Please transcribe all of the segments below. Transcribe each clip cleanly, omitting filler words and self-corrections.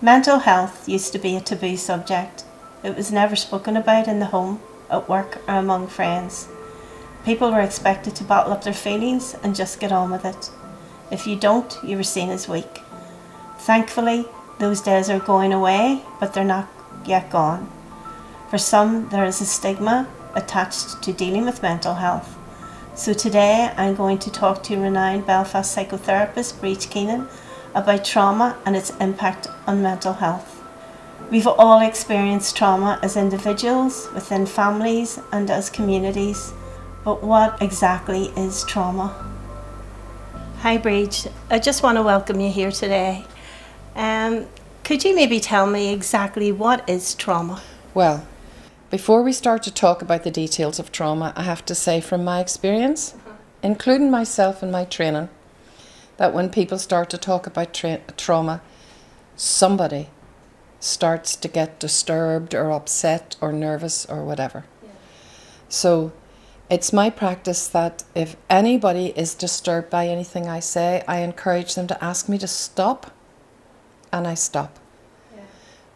Mental health used to be a taboo subject. It was never spoken about in the home, at work, or among friends. People were expected to bottle up their feelings and just get on with it. If you don't, you were seen as weak. Thankfully, those days are going away, but they're not yet gone. For some, there is a stigma attached to dealing with mental health. So today, I'm going to talk to renowned Belfast psychotherapist Breach Keenan about trauma and its impact on mental health. We've all experienced trauma as individuals, within families, and as communities. But what exactly is trauma? Hi Breach, I just want to welcome you here today. Could you maybe tell me exactly what is trauma? Well, before we start to talk about the details of trauma, I have to say from my experience, including myself and my training, that when people start to talk about trauma, somebody starts to get disturbed or upset or nervous or whatever. Yeah. So it's my practice that if anybody is disturbed by anything I say, I encourage them to ask me to stop, and I stop. Yeah.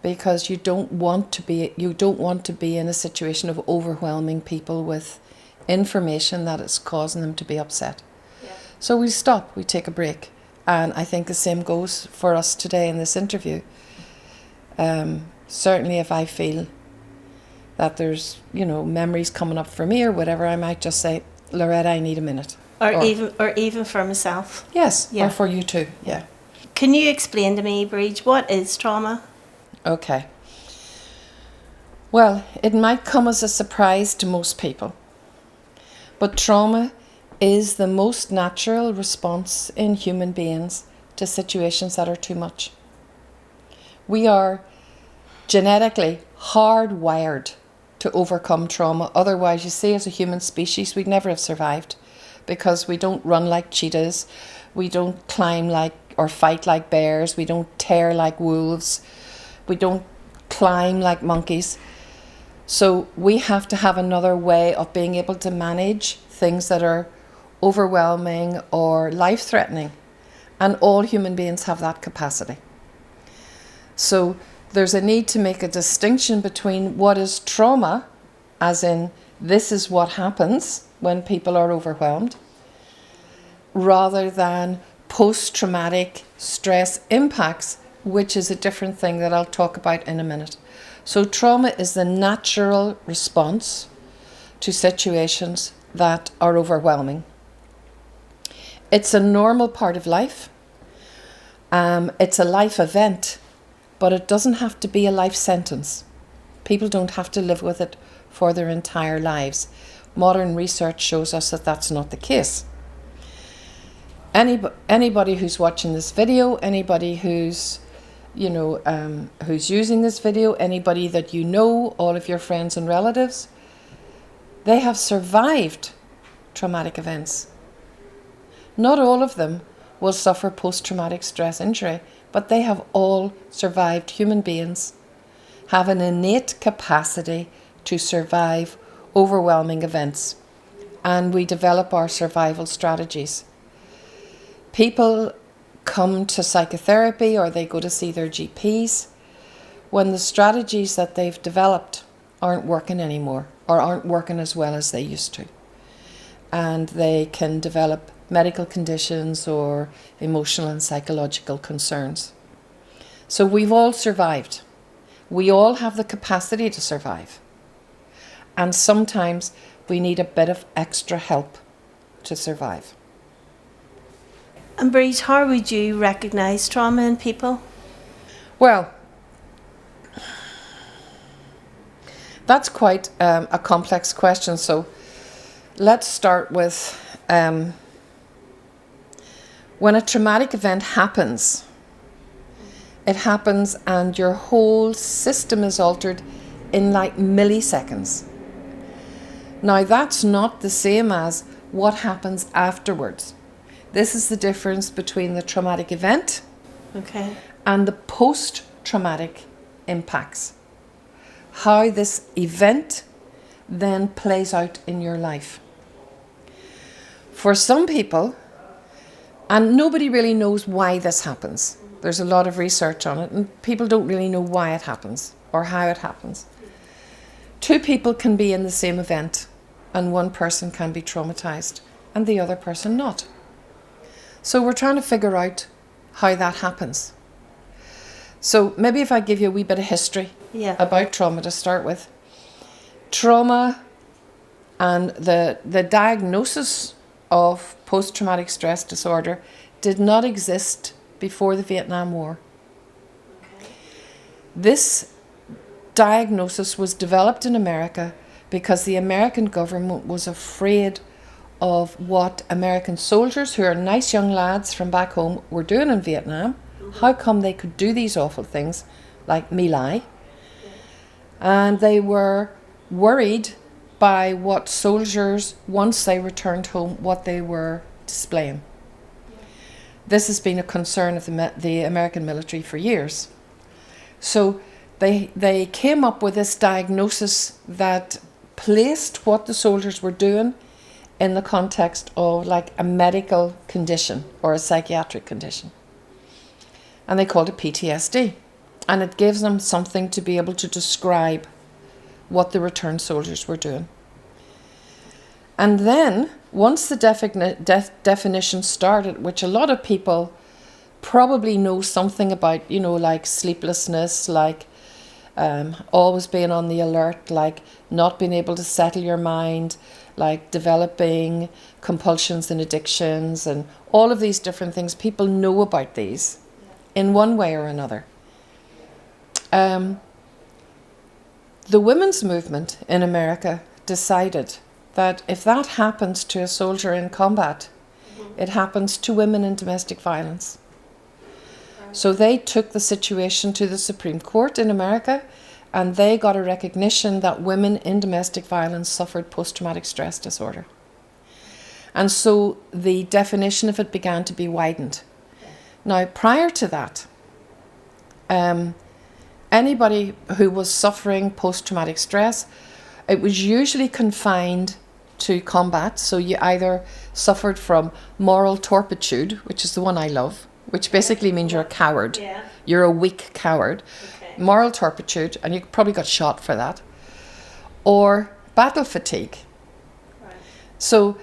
Because you don't want to be in a situation of overwhelming people with information that is causing them to be upset. So we stop, we take a break. And I think the same goes for us today in this interview. Certainly if I feel that there's, memories coming up for me or whatever, I might just say, Loretta, I need a minute. Or even for myself. Yes, yeah. Or for you too, yeah. Can you explain to me, Breach, what is trauma? Okay. Well, it might come as a surprise to most people. But trauma is the most natural response in human beings to situations that are too much. We are genetically hardwired to overcome trauma. Otherwise, you see, as a human species, we'd never have survived, because we don't run like cheetahs, we don't climb like or fight like bears, we don't tear like wolves, we don't climb like monkeys. So we have to have another way of being able to manage things that are overwhelming or life-threatening, and all human beings have that capacity. So there's a need to make a distinction between what is trauma, as in this is what happens when people are overwhelmed, rather than post-traumatic stress impacts, which is a different thing that I'll talk about in a minute. So trauma is the natural response to situations that are overwhelming. It's a normal part of life. It's a life event, but it doesn't have to be a life sentence. People don't have to live with it for their entire lives. Modern research shows us that that's not the case. Anybody who's watching this video, anybody who's using this video, anybody that you know, all of your friends and relatives, they have survived traumatic events. Not all of them will suffer post-traumatic stress injury, but they have all survived. Human beings have an innate capacity to survive overwhelming events, and we develop our survival strategies. People come to psychotherapy or they go to see their GPs when the strategies that they've developed aren't working anymore, or aren't working as well as they used to. And they can develop medical conditions or emotional and psychological concerns. So we've all survived. We all have the capacity to survive. And sometimes we need a bit of extra help to survive. And Breach, how would you recognise trauma in people? Well, that's quite a complex question. So let's start with when a traumatic event happens, it happens and your whole system is altered in like milliseconds. Now that's not the same as what happens afterwards. This is the difference between the traumatic event and the post-traumatic impacts. How this event then plays out in your life. For some people, and nobody really knows why this happens. There's a lot of research on it, and people don't really know why it happens or how it happens. Two people can be in the same event, and one person can be traumatized and the other person not. So we're trying to figure out how that happens. So maybe if I give you a wee bit of history about trauma to start with. Trauma and the diagnosis of post-traumatic stress disorder did not exist before the Vietnam War. Okay. This diagnosis was developed in America because the American government was afraid of what American soldiers, who are nice young lads from back home, were doing in Vietnam. How come they could do these awful things like My Lai? And they were worried by what soldiers, once they returned home, what they were displaying. This has been a concern of the American military for years. So they came up with this diagnosis that placed what the soldiers were doing in the context of like a medical condition or a psychiatric condition. And they called it PTSD. And it gives them something to be able to describe what the returned soldiers were doing. And then, once the definition started, which a lot of people probably know something about, you know, like sleeplessness, like always being on the alert, like not being able to settle your mind, like developing compulsions and addictions, and all of these different things. People know about these in one way or another. The women's movement in America decided that if that happens to a soldier in combat, it happens to women in domestic violence. So they took the situation to the Supreme Court in America, and they got a recognition that women in domestic violence suffered post-traumatic stress disorder. And so the definition of it began to be widened. Now, prior to that, anybody who was suffering post-traumatic stress, it was usually confined to combat. So you either suffered from moral turpitude, which is the one I love, which basically means you're a coward. Yeah. You're a weak coward. Okay. Moral turpitude, and you probably got shot for that. Or battle fatigue. Right. So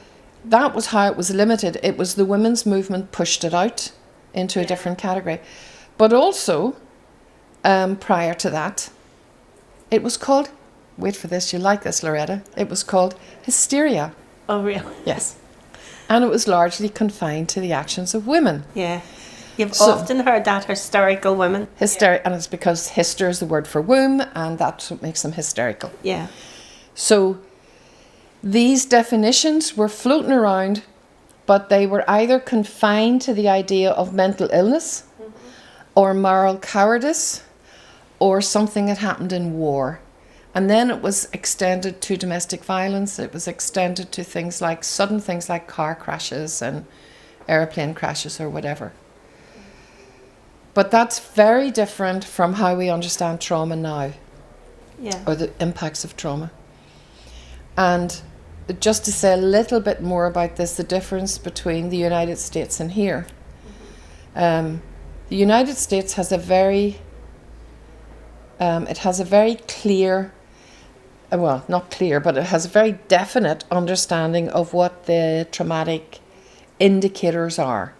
that was how it was limited. It was the women's movement pushed it out into a different category. But also, prior to that, it was called, wait for this, you like this, Loretta, it was called hysteria. Oh, really? Yes. And it was largely confined to the actions of women. Yeah. You've often heard that, hysterical women. And it's because hyster is the word for womb, and that's what makes them hysterical. Yeah. So these definitions were floating around, but they were either confined to the idea of mental illness, or moral cowardice, or something that happened in war. And then it was extended to domestic violence. It was extended to things like sudden things like car crashes and airplane crashes or whatever. But that's very different from how we understand trauma now. Yeah. Or the impacts of trauma. And just to say a little bit more about this, the difference between the United States and here. The United States has a very clear, well, not clear, but it has a very definite understanding of what the traumatic indicators are.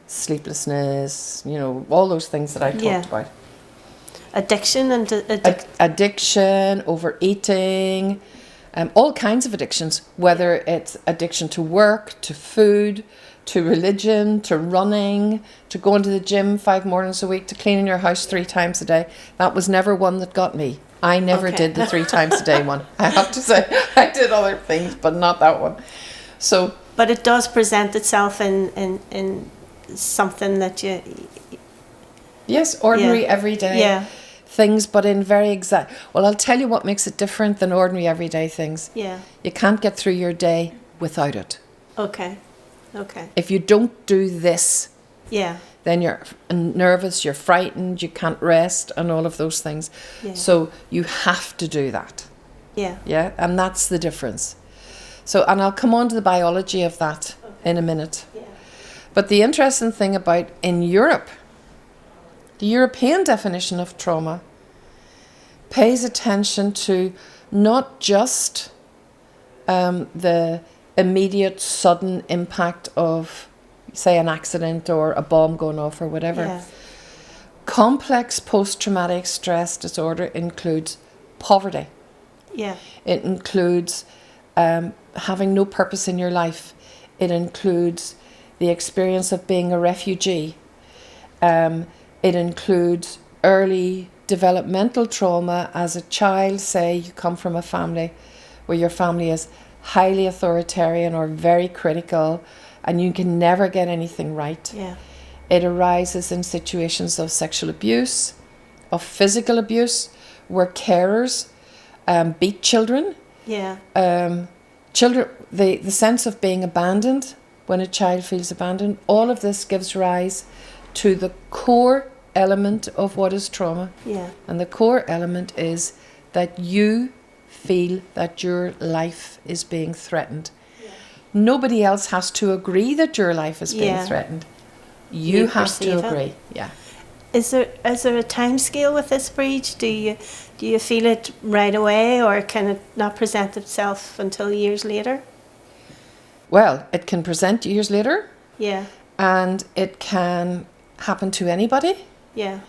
Sleeplessness, you know, all those things that I talked about. Addiction and addiction, overeating, all kinds of addictions, whether it's addiction to work, to food, to religion, to running, to going to the gym 5 mornings a week, to cleaning your house 3 times a day. That was never one that got me. I never did the 3 times a day one. I have to say, I did other things, but not that one. So, but it does present itself in something that you... Yes, ordinary, everyday things, but in very exact... Well, I'll tell you what makes it different than ordinary, everyday things. Yeah. You can't get through your day without it. Okay. If you don't do this, then you're nervous, you're frightened, you can't rest, and all of those things. Yeah. So you have to do that. Yeah. Yeah, and that's the difference. So, and I'll come on to the biology of that in a minute. Yeah. But the interesting thing about in Europe, The European definition of trauma pays attention to not just the immediate sudden impact of, say, an accident or a bomb going off or whatever. Yeah. Complex post-traumatic stress disorder includes poverty. Yeah. It includes having no purpose in your life. It includes the experience of being a refugee. It includes early developmental trauma as a child. Say you come from a family where your family is highly authoritarian or very critical and you can never get anything right. Yeah. It arises in situations of sexual abuse, of physical abuse, where carers beat children. Yeah. Children, the sense of being abandoned when a child feels abandoned, all of this gives rise to the core element of what is trauma. Yeah. And the core element is that you feel that your life is being threatened. Yeah. Nobody else has to agree that your life is being threatened. You have to agree. Yeah. Is there a time scale with this breach? Do you feel it right away, or can it not present itself until years later? Well, it can present years later. Yeah. And it can happen to anybody. Yeah.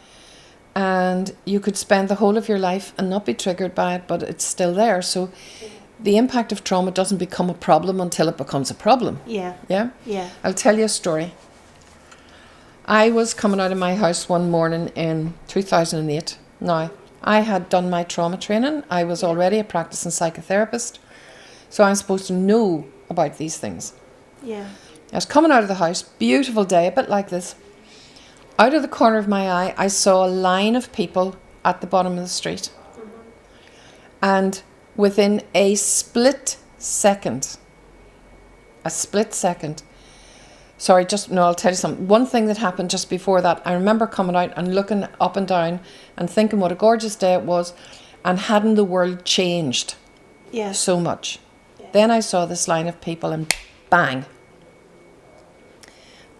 And you could spend the whole of your life and not be triggered by it, but it's still there. So the impact of trauma doesn't become a problem until it becomes a problem. Yeah. Yeah? Yeah. I'll tell you a story. I was coming out of my house one morning in 2008. Now, I had done my trauma training. I was already a practicing psychotherapist. So I'm supposed to know about these things. Yeah. I was coming out of the house, beautiful day, a bit like this. Out of the corner of my eye, I saw a line of people at the bottom of the street. Mm-hmm. And within a split second, I'll tell you something. One thing that happened just before that, I remember coming out and looking up and down and thinking what a gorgeous day it was, and hadn't the world changed so much. Yeah. Then I saw this line of people and bang.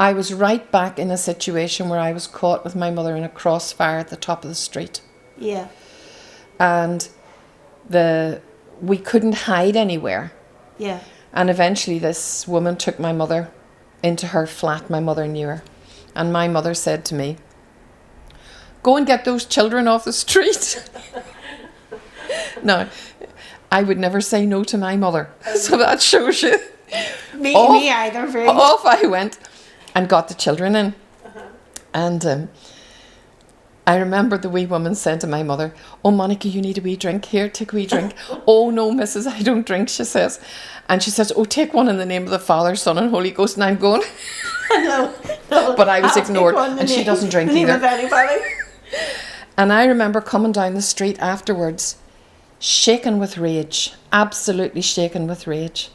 I was right back in a situation where I was caught with my mother in a crossfire at the top of the street. Yeah. And we couldn't hide anywhere. Yeah. And eventually this woman took my mother into her flat. My mother knew her. And my mother said to me, "Go and get those children off the street." Now, I would never say no to my mother. So that shows you. Me either, very. Off I went and got the children in. Uh-huh. And I remember the wee woman said to my mother, "Oh, Monica, you need a wee drink. Here, take a wee drink." "Oh, no, missus, I don't drink," she says. And she says, "Oh, take one in the name of the Father, Son and Holy Ghost." And I'm going. No. But I was ignored. And she doesn't drink either. And I remember coming down the street afterwards, shaken with rage, absolutely shaken with rage.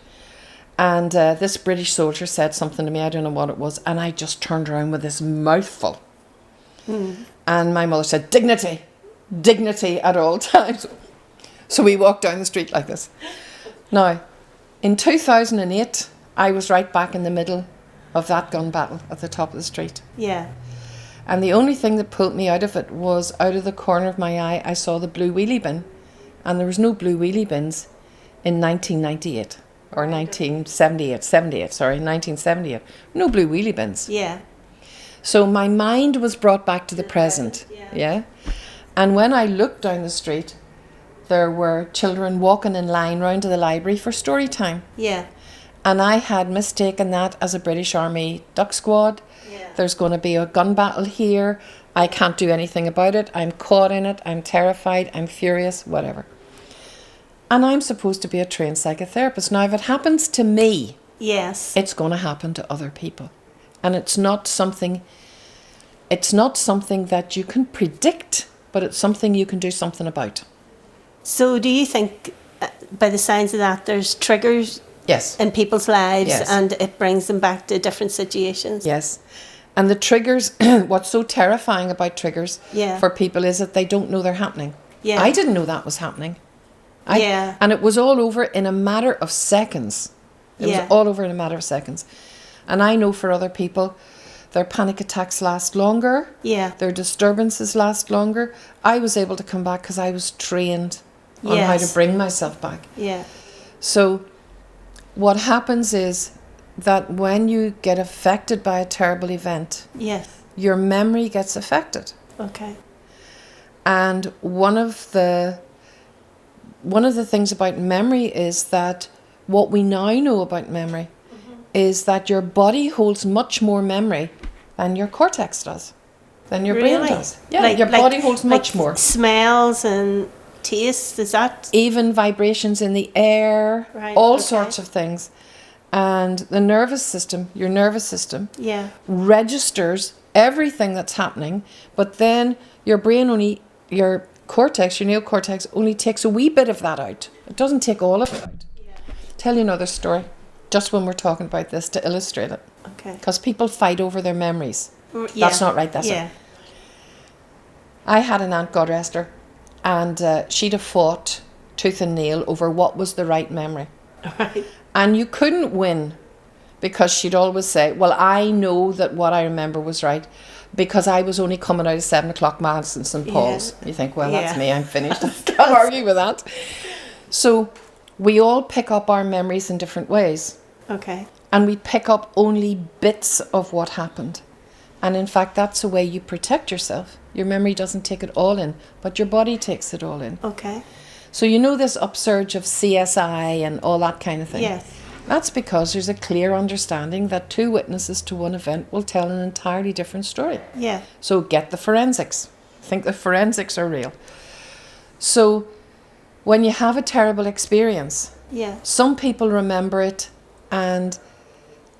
And this British soldier said something to me, I don't know what it was, and I just turned around with this mouthful. And my mother said, dignity at all times. So we walked down the street like this. Now, in 2008, I was right back in the middle of that gun battle at the top of the street. Yeah. And the only thing that pulled me out of it was out of the corner of my eye, I saw the blue wheelie bin. And there was no blue wheelie bins in 1998. Or 1978. No blue wheelie bins. Yeah. So my mind was brought back to the present. Yeah. And when I looked down the street, there were children walking in line round to the library for story time. Yeah. And I had mistaken that as a British Army duck squad. Yeah. There's going to be a gun battle here. I can't do anything about it. I'm caught in it. I'm terrified. I'm furious, whatever. And I'm supposed to be a trained psychotherapist. Now, if it happens to me, yes, it's going to happen to other people. And it's not something that you can predict, but it's something you can do something about. So do you think, by the signs of that, there's triggers in people's lives and it brings them back to different situations? Yes. And the triggers, what's so terrifying about triggers for people is that they don't know they're happening. Yeah. I didn't know that was happening. And it was all over in a matter of seconds. It was all over in a matter of seconds. And I know for other people Their panic attacks last longer. Yeah. Their disturbances last longer. I was able to come back because I was trained on how to bring myself back. Yeah. So what happens is that when you get affected by a terrible event, Yes. your memory gets affected. Okay. And one of the things about memory is that what we now know about memory is that your body holds much more memory than your cortex does, than your brain does. Yeah, your body holds much more. Smells and tastes, is that? Even vibrations in the air, Right, all okay. sorts of things. And the nervous system, your nervous system, Yeah. registers everything that's happening, but then your brain your cortex, your neocortex, only takes a wee bit of that out. It doesn't take all of it out. Yeah. Tell you another story, just when we're talking about this, to illustrate it. Okay. Because people fight over their memories. Yeah. That's not right, that's yeah. it. I had an aunt, God rest her, and she'd have fought tooth and nail over what was the right memory. Right. And you couldn't win, because she'd always say, well, I know that what I remember was right because I was only coming out of 7 o'clock mass in St. Paul's. Yeah. You think, well, that's Yeah. me, I'm finished. I can't argue with that. So we all pick up our memories in different ways. Okay. And we pick up only bits of what happened. And in fact, that's the way you protect yourself. Your memory doesn't take it all in, but your body takes it all in. Okay. So you know this upsurge of CSI and all that kind of thing? Yes. That's because there's a clear understanding that two witnesses to one event will tell an entirely different story. Yeah. So get the forensics. Think the forensics are real. So when you have a terrible experience, Yeah. some people remember it and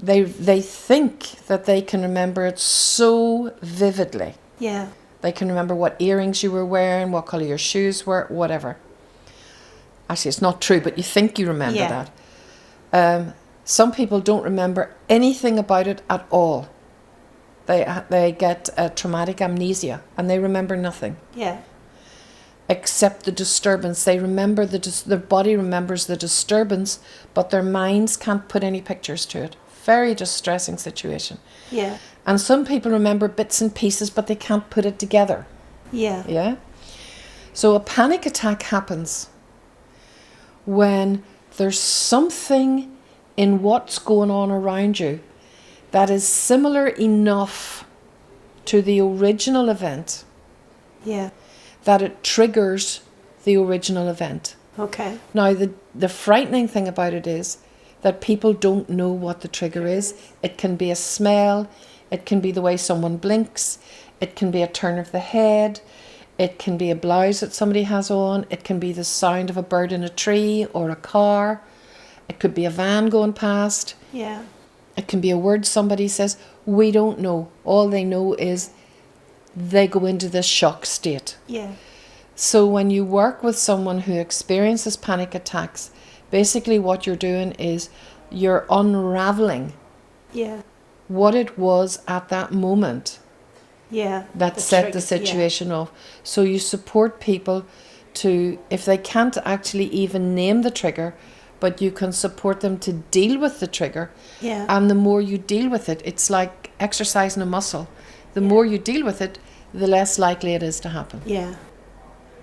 they think that they can remember it so vividly. Yeah. They can remember what earrings you were wearing, what colour your shoes were, whatever. Actually, it's not true, but you think you remember Yeah. that. Some people don't remember anything about it at all. They get a traumatic amnesia and they remember nothing Yeah. except the disturbance. They remember their body remembers the disturbance, but their minds can't put any pictures to it. Very distressing situation. Yeah. And some people remember bits and pieces, but they can't put it together. Yeah. Yeah? So a panic attack happens when there's something in what's going on around you that is similar enough to the original event Yeah. that it triggers the original event. Okay. Now, the frightening thing about it is that people don't know what the trigger is. It can be a smell, it can be the way someone blinks, it can be a turn of the head, it can be a blouse that somebody has on, it can be the sound of a bird in a tree or a car, it could be a van going past, Yeah. it can be a word somebody says. We don't know. All they know is they go into this shock state. Yeah. So when you work with someone who experiences panic attacks, basically what you're doing is you're unraveling Yeah. what it was at that moment Yeah. that The set trigger, the situation off. So you support people to, if they can't actually even name the trigger, but you can support them to deal with the trigger. Yeah. And the more you deal with it, it's like exercising a muscle. The more you deal with it, the less likely it is to happen. Yeah.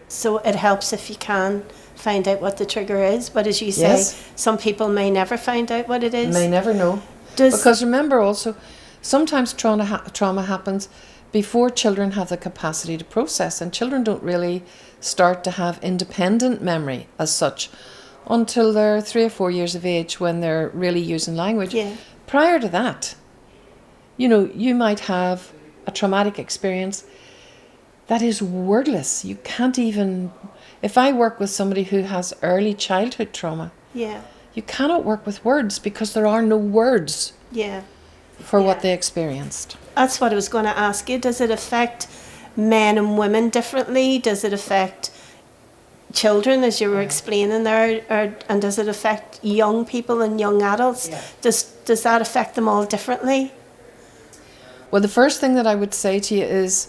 So it helps if you can find out what the trigger is, but as you say, Yes. some people may never find out what it is. May never know. Because remember also, sometimes trauma happens before children have the capacity to process, and children don't really start to have independent memory as such until they're 3 or 4 years of age, when they're really using language. Yeah. Prior to that, you might have a traumatic experience that is wordless. You can't even... If I work with somebody who has early childhood trauma, Yeah. you cannot work with words because there are no words Yeah. for what Yeah. they experienced. That's what I was going to ask you. Does it affect men and women differently? Does it affect children, as you were explaining there, and does it affect young people and young adults? Yeah. Does that affect them all differently? Well, the first thing that I would say to you is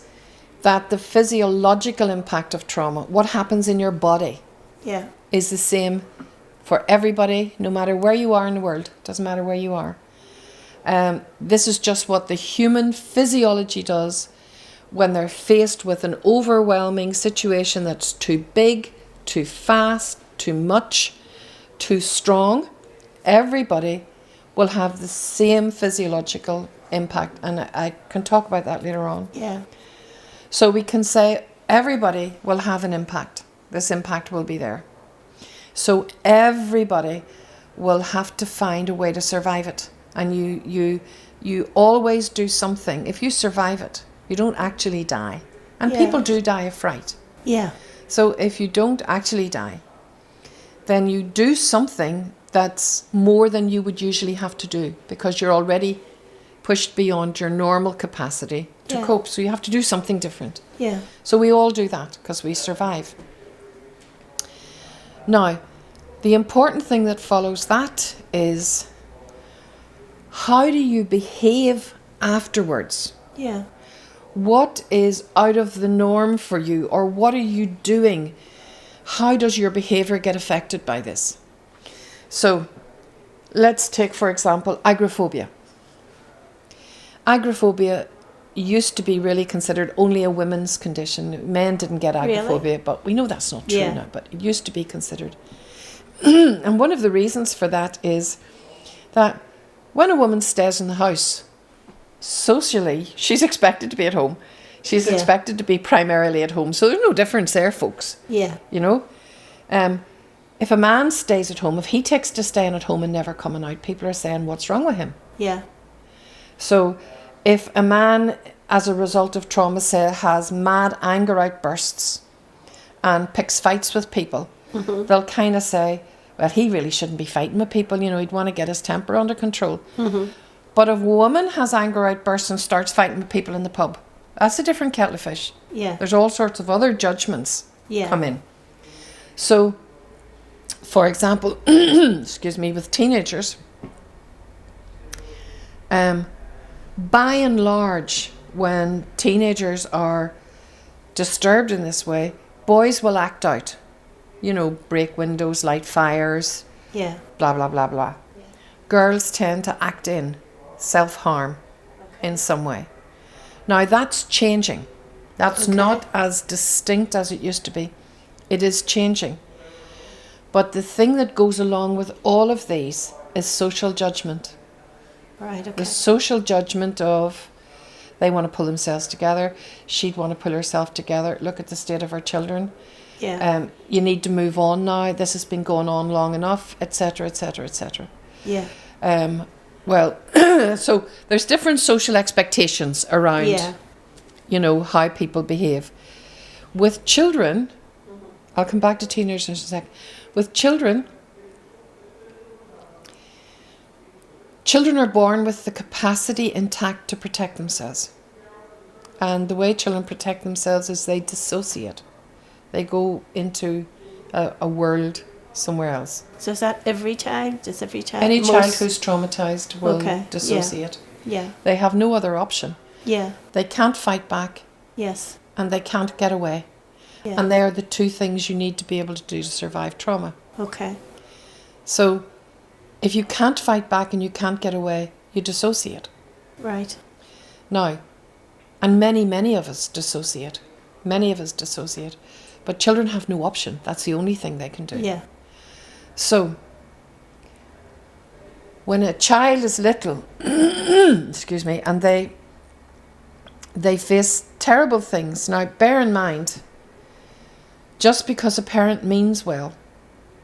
that the physiological impact of trauma, what happens in your body, Yeah. is the same for everybody, no matter where you are in the world. Doesn't matter where you are. This is just what the human physiology does when they're faced with an overwhelming situation that's too big, too fast, too much, too strong. Everybody will have the same physiological impact, and I can talk about that later on. Yeah. So we can say everybody will have an impact. This impact will be there. So everybody will have to find a way to survive it. And you always do something. If you survive it, you don't actually die. And people do die of fright. Yeah. So if you don't actually die, then you do something that's more than you would usually have to do, because you're already pushed beyond your normal capacity to cope. So you have to do something different. Yeah. So we all do that because we survive. Now, the important thing that follows that is, how do you behave afterwards? Yeah. What is out of the norm for you, or what are you doing? How does your behaviour get affected by this? So, let's take, for example, agoraphobia. Agoraphobia used to be really considered only a women's condition. Men didn't get agoraphobia, Really? but we know that's not true now, but it used to be considered. And one of the reasons for that is that when a woman stays in the house, socially, she's expected to be at home. She's expected to be primarily at home. So there's no difference there, folks. Yeah. You know? If a man stays at home, if he takes to staying at home and never coming out, people are saying, what's wrong with him? Yeah. So if a man, as a result of trauma, say, has mad anger outbursts and picks fights with people, they'll kind of say, well, he really shouldn't be fighting with people. You know, he'd want to get his temper under control. But if a woman has anger outbursts and starts fighting with people in the pub, that's a different kettle of fish. Yeah. There's all sorts of other judgments come in. So, for example, excuse me, with teenagers, by and large, when teenagers are disturbed in this way, boys will act out. You know, break windows, light fires, blah, blah, blah, blah. Yeah. Girls tend to act in self-harm in some way. Now, that's changing. That's not as distinct as it used to be. It is changing. But the thing that goes along with all of these is social judgment. Right, okay. The social judgment of, they want to pull themselves together, she'd want to pull herself together, look at the state of her children. Yeah. You need to move on now, this has been going on long enough, etc., etc., etc. Yeah. Well, so there's different social expectations around, you know, how people behave. With children, I'll come back to teenagers in a sec. With children, children are born with the capacity intact to protect themselves. And the way children protect themselves is they dissociate. They go into a world somewhere else. So is that every child? Does every child? Any child who's traumatized will dissociate. Yeah. They have no other option. Yeah. They can't fight back. Yes. And they can't get away. Yeah. And they are the two things you need to be able to do to survive trauma. Okay. So if you can't fight back and you can't get away, you dissociate. Right. Now, and many of us dissociate. Many of us dissociate. But children have no option. That's the only thing they can do. Yeah. So, when a child is little, excuse me, and they face terrible things. Now, bear in mind, just because a parent means well,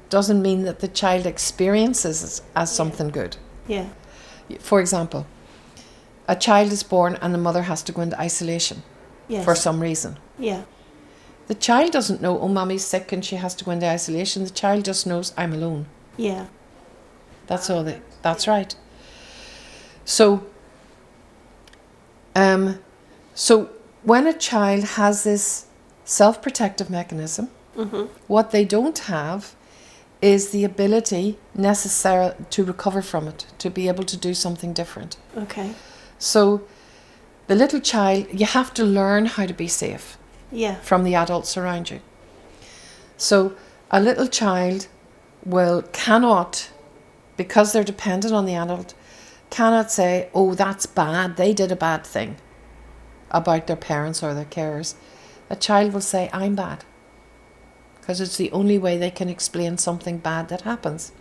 doesn't mean that the child experiences it as something good. Yeah. For example, a child is born and the mother has to go into isolation for some reason. Yeah. The child doesn't know, oh, mommy's sick and she has to go into isolation. The child just knows, I'm alone. Yeah. That's all. That's right. So, so when a child has this self-protective mechanism, what they don't have is the ability necessary to recover from it, to be able to do something different. Okay. So, the little child, you have to learn how to be safe. Yeah. From the adults around you. So a little child cannot, because they're dependent on the adult, cannot say, oh, that's bad, they did a bad thing about their parents or their carers. A child will say, I'm bad. Because it's the only way they can explain something bad that happens.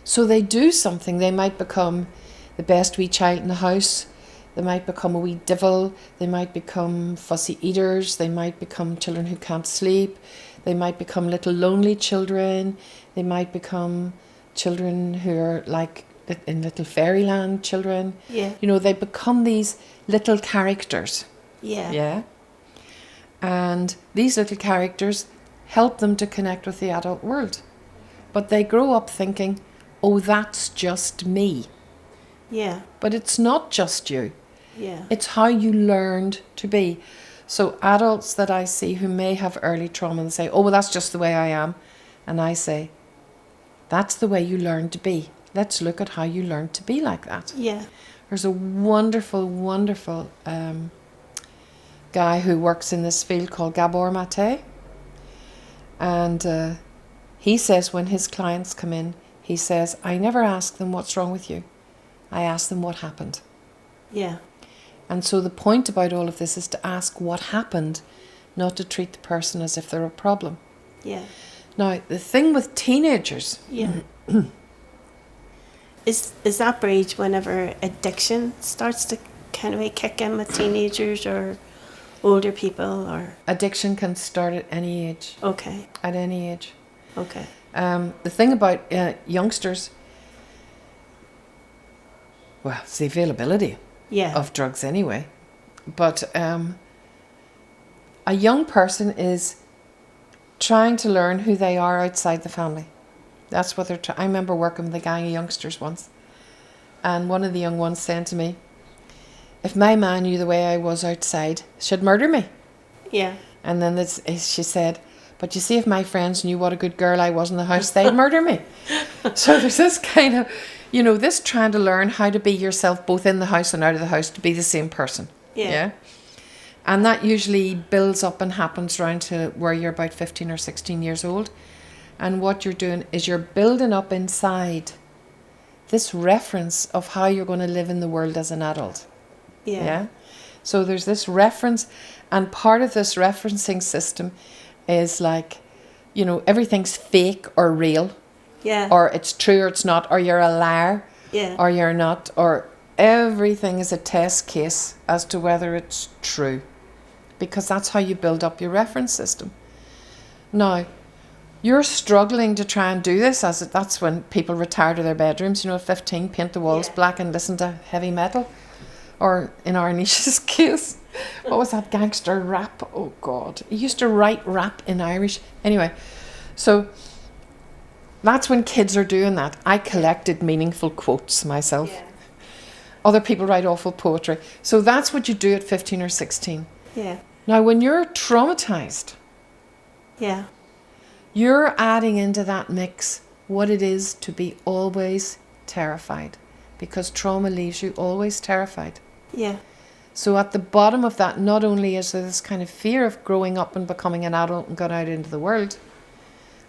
So they do something. They might become the best wee child in the house. They might become a wee devil. They might become fussy eaters. They might become children who can't sleep. They might become little lonely children. They might become children who are like in little fairyland children. Yeah. You know, they become these little characters. Yeah. Yeah. And these little characters help them to connect with the adult world. But they grow up thinking, oh, that's just me. Yeah. But it's not just you. Yeah. It's how you learned to be. So adults that I see who may have early trauma and say, oh, well, that's just the way I am. And I say, that's the way you learned to be. Let's look at how you learned to be like that. Yeah. There's a wonderful, wonderful guy who works in this field called Gabor Mate. And he says when his clients come in, he says, I never ask them what's wrong with you. I ask them what happened. Yeah. And so the point about all of this is to ask what happened, not to treat the person as if they're a problem. Yeah. Now, the thing with teenagers... Yeah. Is that bridge whenever addiction starts to kind of kick in with teenagers or older people, or... Addiction can start at any age. Okay. At any age. Okay. The thing about youngsters... Well, it's the availability of drugs anyway. But a young person is trying to learn who they are outside the family. That's what they're trying. I remember working with a gang of youngsters once. And one of the young ones said to me, if my man knew the way I was outside, she'd murder me. Yeah. And then she said, but you see, if my friends knew what a good girl I was in the house, they'd murder me. So there's this kind of... You know, this trying to learn how to be yourself both in the house and out of the house to be the same person. Yeah. And that usually builds up and happens around to where you're about 15 or 16 years old. And what you're doing is you're building up inside this reference of how you're going to live in the world as an adult. Yeah. So there's this reference, and part of this referencing system is like, you know, everything's fake or real. Yeah. Or it's true or it's not, or you're a liar, or you're not, or everything is a test case as to whether it's true, because that's how you build up your reference system. Now, you're struggling to try and do this, that's when people retire to their bedrooms, you know, at 15, paint the walls black and listen to heavy metal, or in our Nisha's case, what was that gangster rap? Oh God, he used to write rap in Irish. Anyway, so... That's when kids are doing that. I collected meaningful quotes myself. Yeah. Other people write awful poetry. So that's what you do at 15 or 16. Yeah. Now, when you're traumatized, you're adding into that mix what it is to be always terrified, because trauma leaves you always terrified. Yeah. So at the bottom of that, not only is there this kind of fear of growing up and becoming an adult and going out into the world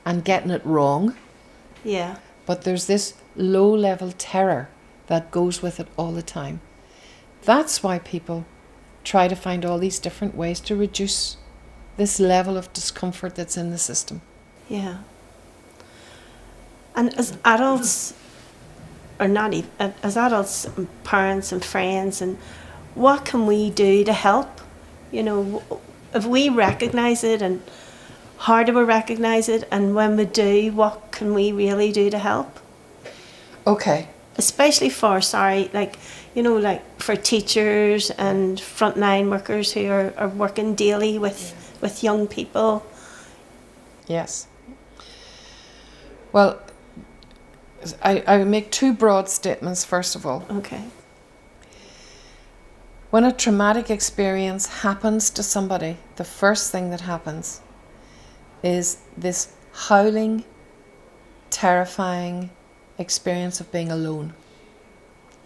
and getting it wrong, but there's this low-level terror that goes with it all the time. That's why people try to find all these different ways to reduce this level of discomfort that's in the system. Yeah. And as adults, or not even, as adults, and parents and friends, and what can we do to help? You know, if we recognise it, and how do we recognise it, and when we do, what can we really do to help? Okay. Especially for, for teachers and frontline workers who are working daily with young people. Yes. Well, I would make two broad statements, first of all. Okay. When a traumatic experience happens to somebody, the first thing that happens is this howling, terrifying experience of being alone.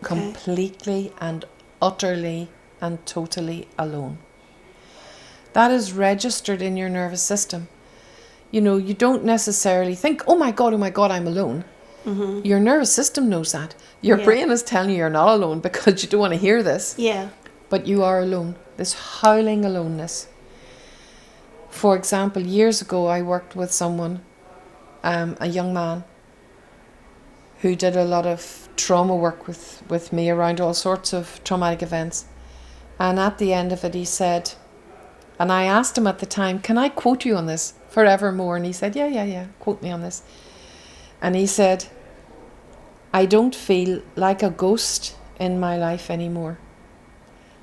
Okay. Completely and utterly and totally alone. That is registered in your nervous system. You know, you don't necessarily think, oh my God, I'm alone. Your nervous system knows that. Your brain is telling you you're not alone because you don't want to hear this. Yeah. But you are alone. This howling aloneness. For example, years ago I worked with someone, a young man, who did a lot of trauma work with me around all sorts of traumatic events. And at the end of it he said, and I asked him at the time, can I quote you on this forevermore? And he said, yeah, quote me on this. And he said, I don't feel like a ghost in my life anymore.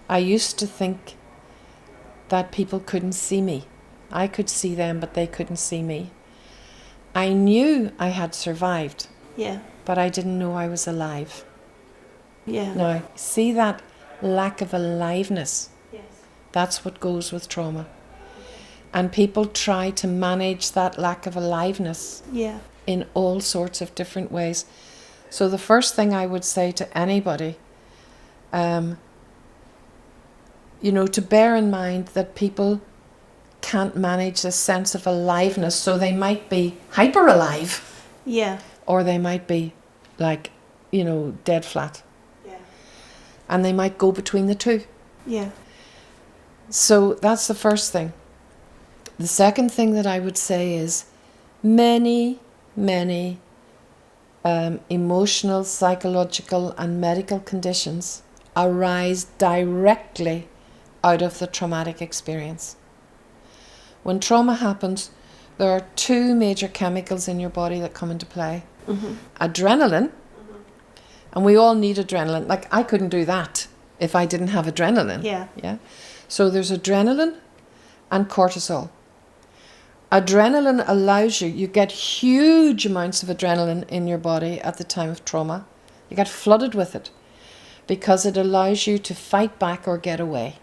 I used to think that people couldn't see me. I could see them, but they couldn't see me. I knew I had survived, but I didn't know I was alive. Yeah. Now, see that lack of aliveness? Yes. That's what goes with trauma. And people try to manage that lack of aliveness in all sorts of different ways. So the first thing I would say to anybody, to bear in mind that people can't manage this sense of aliveness, so they might be hyper alive, or they might be like, dead flat, and they might go between the two. So that's the first thing. The second thing that I would say is many emotional, psychological and medical conditions arise directly out of the traumatic experience. When trauma happens, there are two major chemicals in your body that come into play. Adrenaline, and we all need adrenaline. Like, I couldn't do that if I didn't have adrenaline. So there's adrenaline and cortisol. Adrenaline allows you get huge amounts of adrenaline in your body at the time of trauma. You get flooded with it because it allows you to fight back or get away.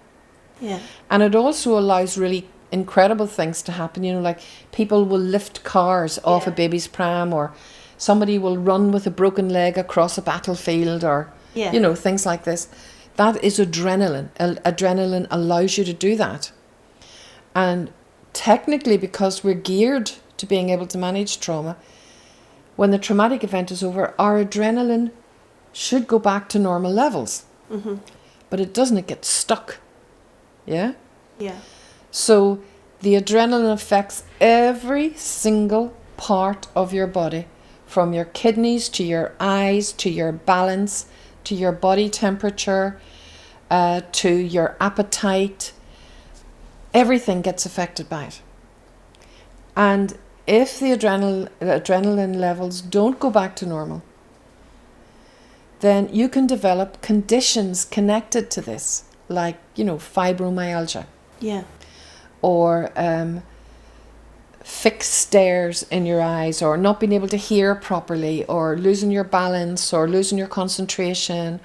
And it also allows really incredible things to happen. Like people will lift cars off a baby's pram, or somebody will run with a broken leg across a battlefield, or things like this. That is adrenaline. Adrenaline allows you to do that. And technically, because we're geared to being able to manage trauma, when the traumatic event is over, our adrenaline should go back to normal levels. But it doesn't. It gets stuck. So the adrenaline affects every single part of your body, from your kidneys to your eyes to your balance to your body temperature to your appetite. Everything gets affected by it. And if the adrenaline levels don't go back to normal, then you can develop conditions connected to this, like, fibromyalgia. Or fixed stares in your eyes, or not being able to hear properly, or losing your balance, or losing your concentration,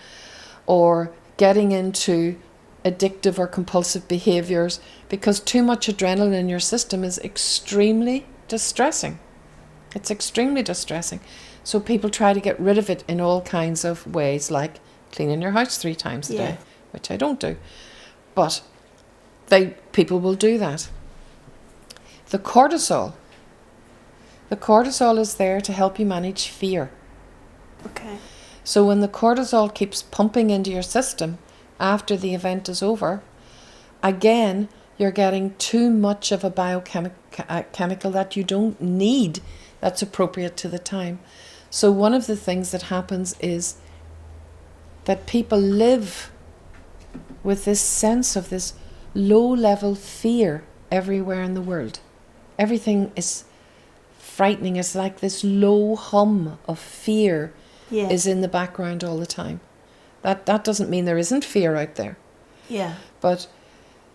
or getting into addictive or compulsive behaviours, because too much adrenaline in your system is extremely distressing. It's extremely distressing. So people try to get rid of it in all kinds of ways, like cleaning your house 3 times a day, which I don't do. But people will do that. The cortisol is there to help you manage fear. So when the cortisol keeps pumping into your system after the event is over, again, you're getting too much of a biochemical that you don't need, that's appropriate to the time. So one of the things that happens is that people live with this sense of this low-level fear everywhere in the world. Everything is frightening. It's like this low hum of fear is in the background all the time. That doesn't mean there isn't fear out there. But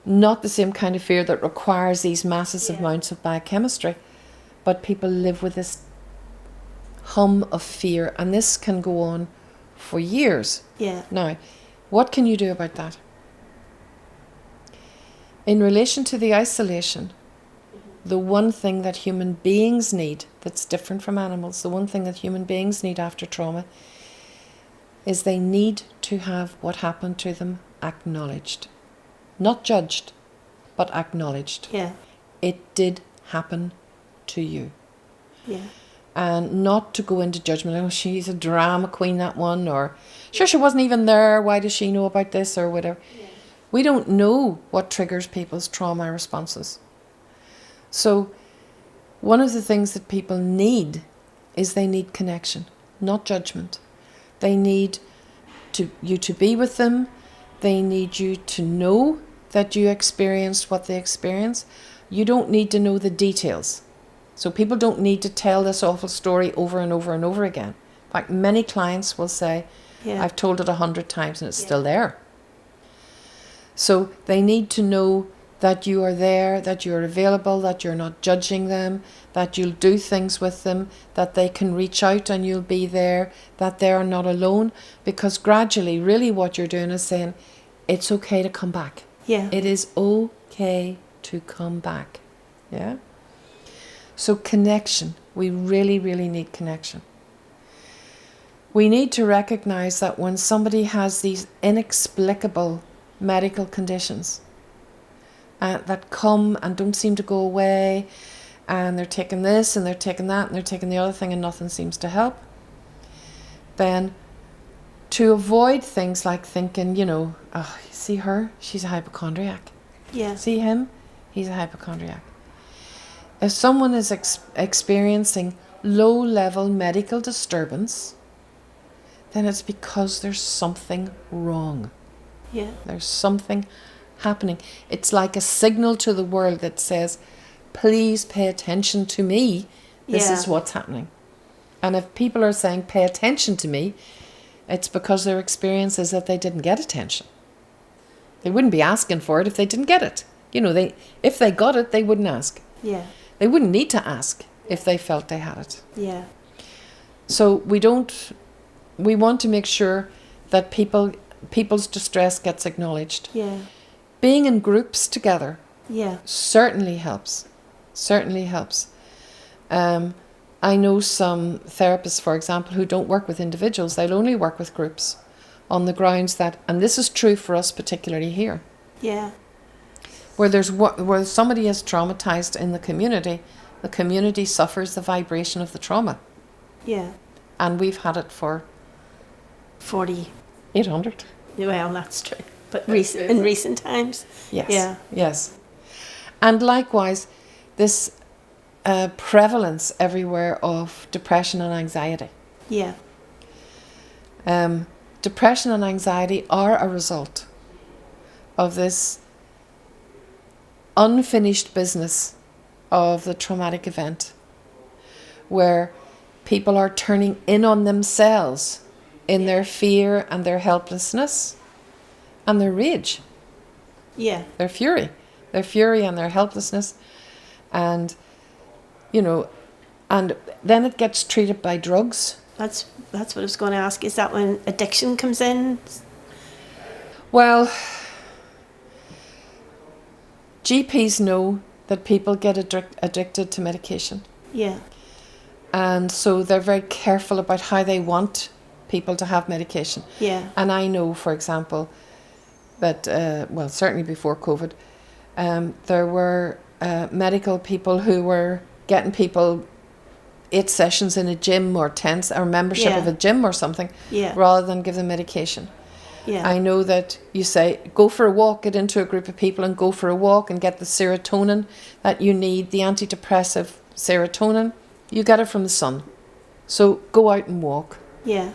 not the same kind of fear that requires these massive amounts of biochemistry. But people live with this hum of fear, and this can go on for years. Now, what can you do about that? In relation to the isolation, the one thing that human beings need that's different from animals, the one thing that human beings need after trauma, is they need to have what happened to them acknowledged. Not judged, but acknowledged. It did happen to you. and not to go into judgment. Oh, she's a drama queen, that one, or sure, she wasn't even there. Why does she know about this or whatever? Yeah. We don't know what triggers people's trauma responses. So one of the things that people need is they need connection, not judgment. They need you to be with them. They need you to know that you experienced what they experienced. You don't need to know the details. So people don't need to tell this awful story over and over and over again. In fact, many clients will say, I've told it 100 times and it's still there. So they need to know that you are there, that you're available, that you're not judging them, that you'll do things with them, that they can reach out and you'll be there, that they're not alone. Because gradually, really what you're doing is saying, it's okay to come back. Yeah. It is okay to come back. Yeah? So connection. We really, really need connection. We need to recognize that when somebody has these inexplicable medical conditions that come and don't seem to go away, and they're taking this and they're taking that and they're taking the other thing and nothing seems to help, then to avoid things like thinking, you see her, she's a hypochondriac. Yeah. See him, he's a hypochondriac. If someone is experiencing low-level medical disturbance, then it's because there's something wrong. Yeah. There's something happening. It's like a signal to the world that says, please pay attention to me. This is what's happening. And if people are saying, pay attention to me, it's because their experience is that they didn't get attention. They wouldn't be asking for it if they didn't get it. If they got it, they wouldn't ask. Yeah. They wouldn't need to ask if they felt they had it. Yeah. So we want to make sure that people's distress gets acknowledged. Yeah. Being in groups together certainly helps. Certainly helps. I know some therapists, for example, who don't work with individuals. They'll only work with groups on the grounds that, and this is true for us particularly here. Yeah. Where somebody is traumatized in the community suffers the vibration of the trauma. Yeah. And we've had it for 800. Well, that's true. But in recent times. Yes. Yeah. Yes. And likewise, this prevalence everywhere of depression and anxiety. Yeah. Depression and anxiety are a result of this unfinished business of the traumatic event, where people are turning in on themselves in their fear and their helplessness and their rage. Yeah. Their fury and their helplessness, and and then it gets treated by drugs. That's what I was going to ask. Is that when addiction comes in? Well, GPs know that people get addicted to medication. Yeah. And so they're very careful about how they want people to have medication. Yeah. And I know, for example, that, certainly before COVID, there were medical people who were getting people 8 sessions in a gym or 10 or membership of a gym or something, rather than give them medication. Yeah. I know that you say, go for a walk, get into a group of people and go for a walk and get the serotonin that you need, the antidepressive serotonin. You get it from the sun. So go out and walk. Yeah.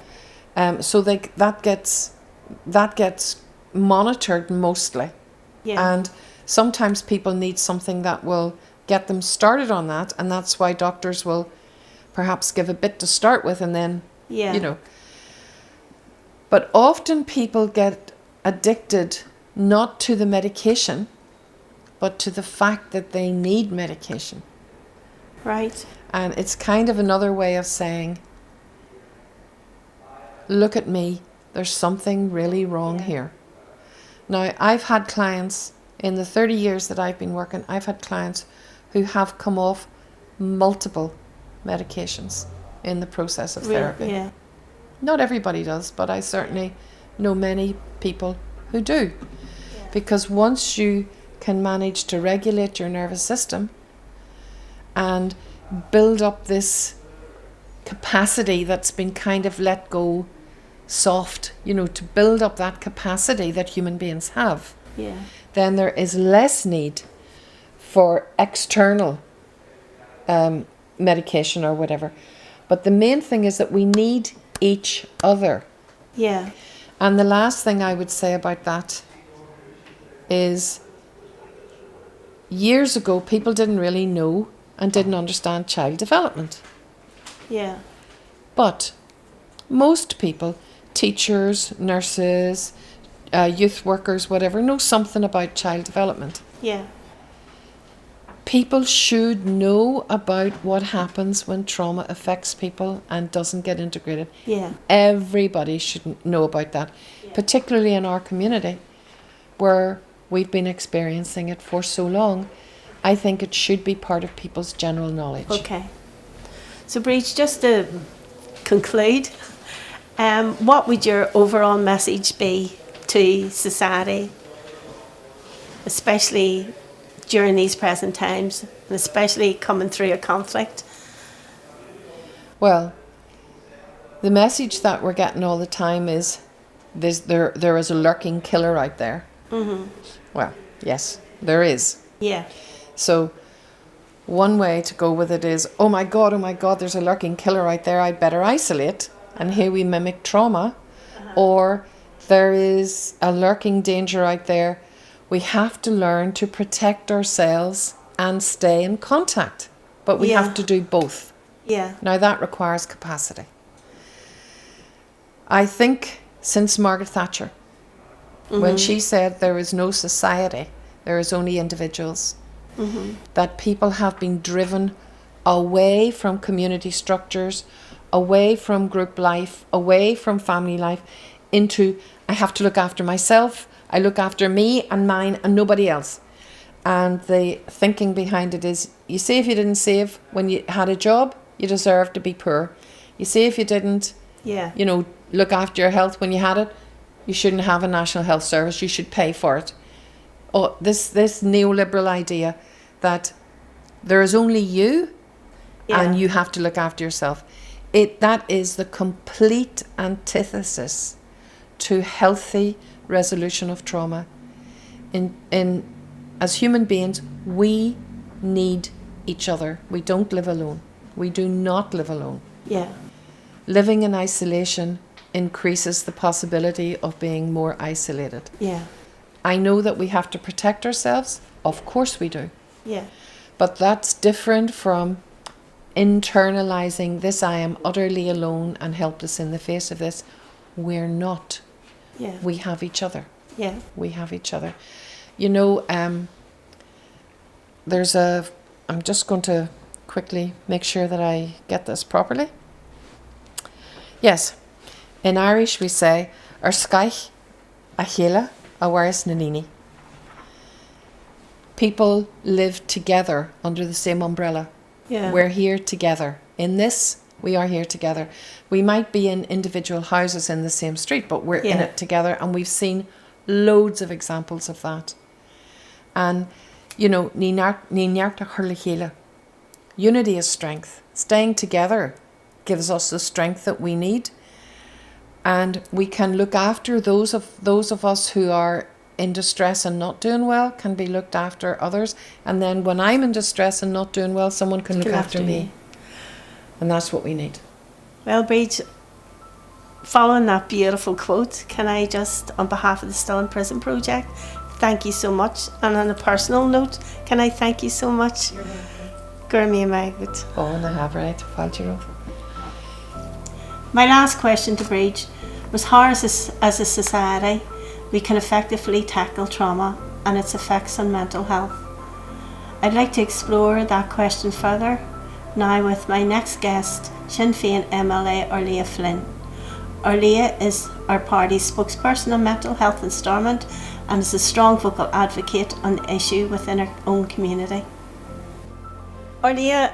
So that gets monitored mostly. Yeah. And sometimes people need something that will get them started on that, and that's why doctors will perhaps give a bit to start with and then, But often people get addicted not to the medication, but to the fact that they need medication. Right. And it's kind of another way of saying, look at me, there's something really wrong here. Now, I've had clients, in the 30 years that I've been working, I've had clients who have come off multiple medications in the process of therapy. Yeah. Not everybody does, but I certainly know many people who do. Yeah. Because once you can manage to regulate your nervous system and build up this capacity that's been kind of let go soft, to build up that capacity that human beings have, then there is less need for external medication or whatever. But the main thing is that we need each other. Yeah. And the last thing I would say about that is, years ago, people didn't really know and didn't understand child development. Yeah. But most people, teachers, nurses, youth workers, whatever, know something about child development. Yeah. People should know about what happens when trauma affects people and doesn't get integrated. Yeah. Everybody should know about that, particularly in our community where we've been experiencing it for so long. I think it should be part of people's general knowledge. Okay. So, Breach, just to conclude, what would your overall message be to society, especially during these present times, and especially coming through a conflict? Well, the message that we're getting all the time is there is a lurking killer out there. Mm-hmm. Well, yes, there is. Yeah. So one way to go with it is, oh my God, there's a lurking killer out there, I'd better isolate. And here we mimic trauma. Or there is a lurking danger out there. We have to learn to protect ourselves and stay in contact. But we have to do both. Yeah. Now that requires capacity. I think since Margaret Thatcher, when she said there is no society, there is only individuals, that people have been driven away from community structures, away from group life, away from family life, into I have to look after myself, I look after me and mine and nobody else. And the thinking behind it is, you see, if you didn't save when you had a job, you deserve to be poor. You see, if you didn't, look after your health when you had it, you shouldn't have a national health service, you should pay for it. Oh, this neoliberal idea that there is only you and you have to look after yourself. That is the complete antithesis to healthy resolution of trauma. As human beings, we need each other. We don't live alone. We do not live alone. Yeah. Living in isolation increases the possibility of being more isolated. Yeah. I know that we have to protect ourselves. Of course we do. Yeah. But that's different from internalizing this, I am utterly alone and helpless in the face of this. We're not. Yeah. We have each other. Yeah. We have each other. I'm just going to quickly make sure that I get this properly. Yes. In Irish we say, ar scaich a chéile a waris na nini. People live together under the same umbrella. Yeah. We're here together. In this, we are here together. We might be in individual houses in the same street, but we're in it together, and we've seen loads of examples of that. And, ní neart a chur le chéile. Unity is strength. Staying together gives us the strength that we need. And we can look after those of us who are in distress and not doing well, can be looked after others. And then when I'm in distress and not doing well, someone can look after me. And that's what we need. Well, Breach, following that beautiful quote, can I just, on behalf of the Still Imprisoned Project, thank you so much. And on a personal note, can I thank you so much? Gurmia Magwood. Oh, and I have right. Falchiro. My last question to Breach was how as a society we can effectively tackle trauma and its effects on mental health. I'd like to explore that question further now with my next guest, Sinn Féin MLA Orlia Flynn. Orlia is our party's spokesperson on mental health and Stormont and is a strong vocal advocate on the issue within our own community. Orlia,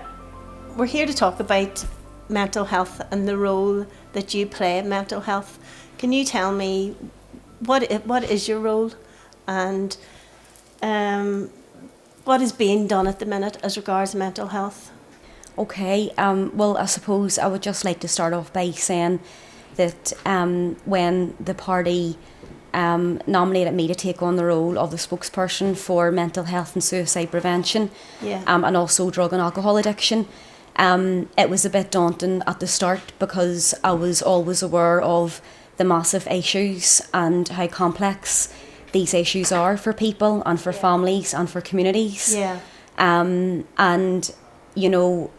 we're here to talk about mental health and the role that you play in mental health. Can you tell me what is your role and what is being done at the minute as regards mental health? Okay, well, I suppose I would just like to start off by saying that when the party nominated me to take on the role of the spokesperson for mental health and suicide prevention, Yeah. and also drug and alcohol addiction, it was a bit daunting at the start because I was always aware of the massive issues and how complex these issues are for people and for families and for communities. Yeah. And, you know,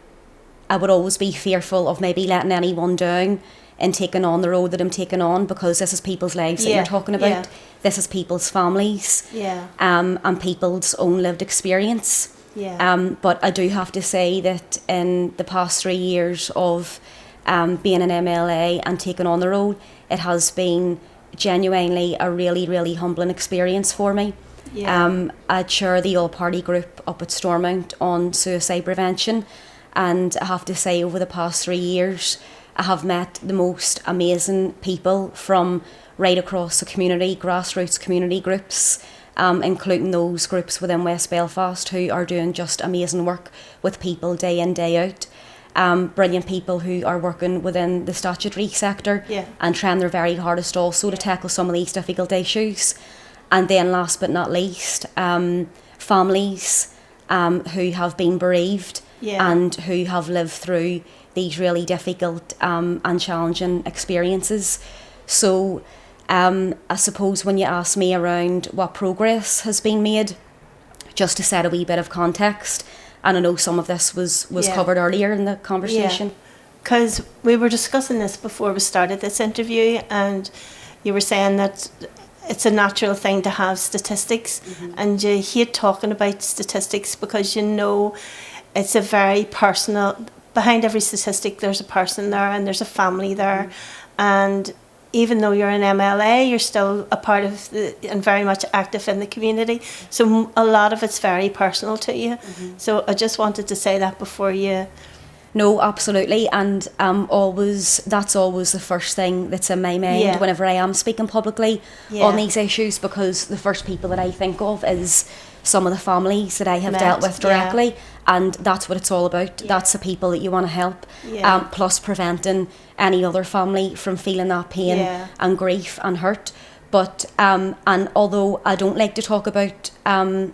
I would always be fearful of maybe letting anyone down and taking on the role that I'm taking on, because this is people's lives that Yeah, you're talking about. yeah. This is people's families, Yeah. and people's own lived experience. Yeah. But I do have to say that in the past 3 years of being an MLA and taking on the role, it has been genuinely a really, really humbling experience for me. Yeah. I chair the all-party group up at Stormont on suicide prevention, and I have to say over the past 3 years I have met the most amazing people from right across the community, grassroots community groups, including those groups within West Belfast who are doing just amazing work with people day in, day out. Brilliant people who are working within the statutory sector, Yeah. and trying their very hardest also to tackle some of these difficult issues. And then last but not least, families who have been bereaved, Yeah. and who have lived through these really difficult and challenging experiences. So I suppose when you ask me around what progress has been made, just to set a wee bit of context, and I know some of this was Yeah. covered earlier in the conversation. Because we were discussing this before we started this interview, and you were saying that it's a natural thing to have statistics, and you hate talking about statistics because you know it's a very personal. Behind every statistic, there's a person there and there's a family there, and even though you're an MLA, you're still a part of and very much active in the community. So a lot of it's very personal to you. So I just wanted to say that before you. No, absolutely, and that's always the first thing that's in my mind Yeah. whenever I am speaking publicly Yeah. on these issues, because the first people that I think of is some of the families that I have Met, dealt with yeah. directly, and that's what it's all about. That's the people that you want to help, Yeah. plus preventing any other family from feeling that pain Yeah. and grief and hurt. But and although I don't like to talk about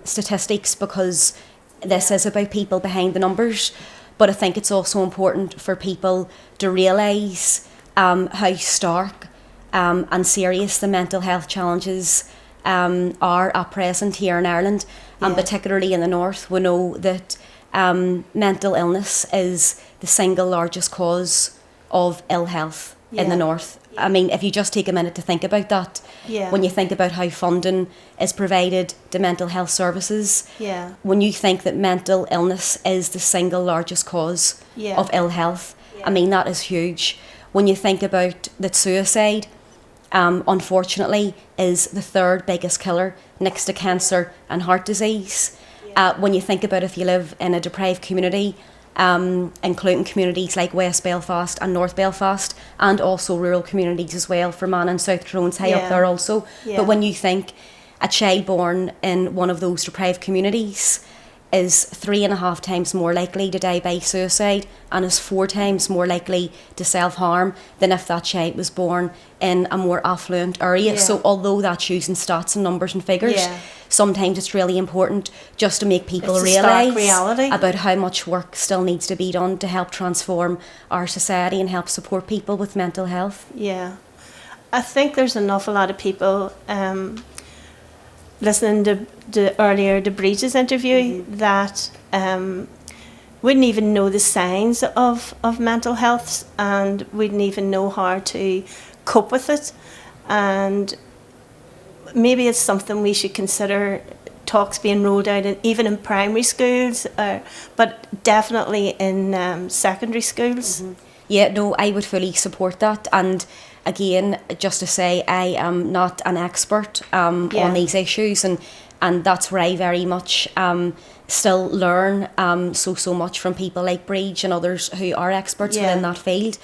statistics because this is about people behind the numbers, but I think it's also important for people to realise how stark and serious the mental health challenges are at present here in Ireland, and Yeah. particularly in the north. We know that mental illness is the single largest cause of ill health in Yeah. the north. I mean, if you just take a minute to think about that, Yeah. when you think about how funding is provided to mental health services, Yeah. when you think that mental illness is the single largest cause Yeah. of ill health, I mean, that is huge. When you think about that suicide, unfortunately, is the third biggest killer next to cancer and heart disease. When you think about if you live in a deprived community, including communities like West Belfast and North Belfast, and also rural communities as well, Fermanagh and South Tyrone's high up Yeah. there also. Yeah. But when you think a child born in one of those deprived communities is 3.5 times more likely to die by suicide, and is 4 times more likely to self-harm than if that child was born in a more affluent area. Yeah. So although that's using stats and numbers and figures, Yeah. sometimes it's really important just to make people It's a stark realise reality. about how much work still needs to be done to help transform our society and help support people with mental health. Yeah. I think there's an awful lot of people listening to earlier the Bridges interview that wouldn't even know the signs of mental health, and wouldn't even know how to cope with it. And maybe it's something we should consider, talks being rolled out even in primary schools, but definitely in secondary schools. Yeah, no, I would fully support that. And again, just to say, I am not an expert on these issues, and that's where I very much still learn so much from people like Bridge and others who are experts within that field.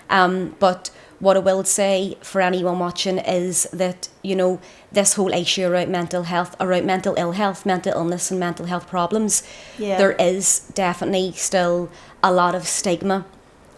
But what I will say for anyone watching is that, you know, this whole issue around mental health, around mental ill health, mental illness and mental health problems, there is definitely still a lot of stigma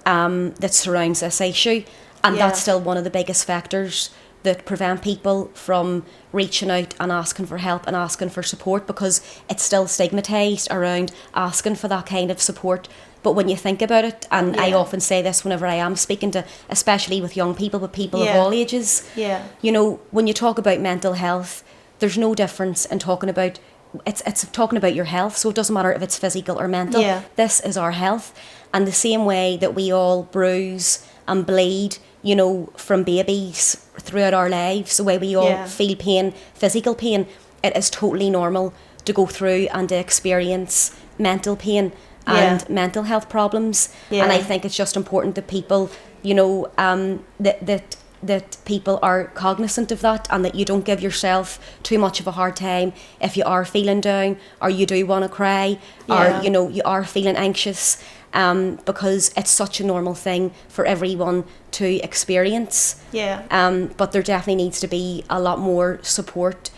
that surrounds this issue. And that's still one of the biggest factors that prevent people from reaching out and asking for help and asking for support, because it's still stigmatised around asking for that kind of support. But when you think about it, and I often say this whenever I am speaking to, especially with young people, but people of all ages, you know, when you talk about mental health, there's no difference in talking about, it's talking about your health, so it doesn't matter if it's physical or mental. This is our health. And the same way that we all bruise and bleed, you know, from babies throughout our lives, the way we all feel pain, physical pain, it is totally normal to go through and to experience mental pain and mental health problems. And I think it's just important that people, you know, that people are cognizant of that, and that you don't give yourself too much of a hard time if you are feeling down, or you do want to cry, or, you know, you are feeling anxious, because it's such a normal thing for everyone to experience. But there definitely needs to be a lot more support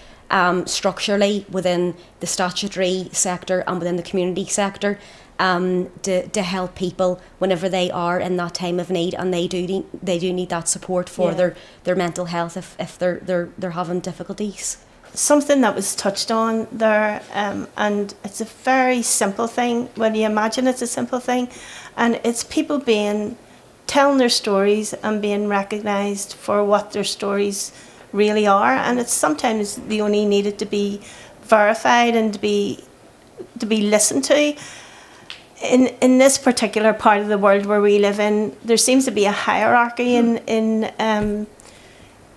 structurally within the statutory sector and within the community sector, to help people whenever they are in that time of need, and they do need that support for their mental health if they're having difficulties. Something that was touched on there, and it's a very simple thing when you imagine it's a simple thing, and it's people telling their stories and being recognised for what their stories really are. And it's sometimes they only needed to be verified and to be listened to. In this particular part of the world where we live in, there seems to be a hierarchy in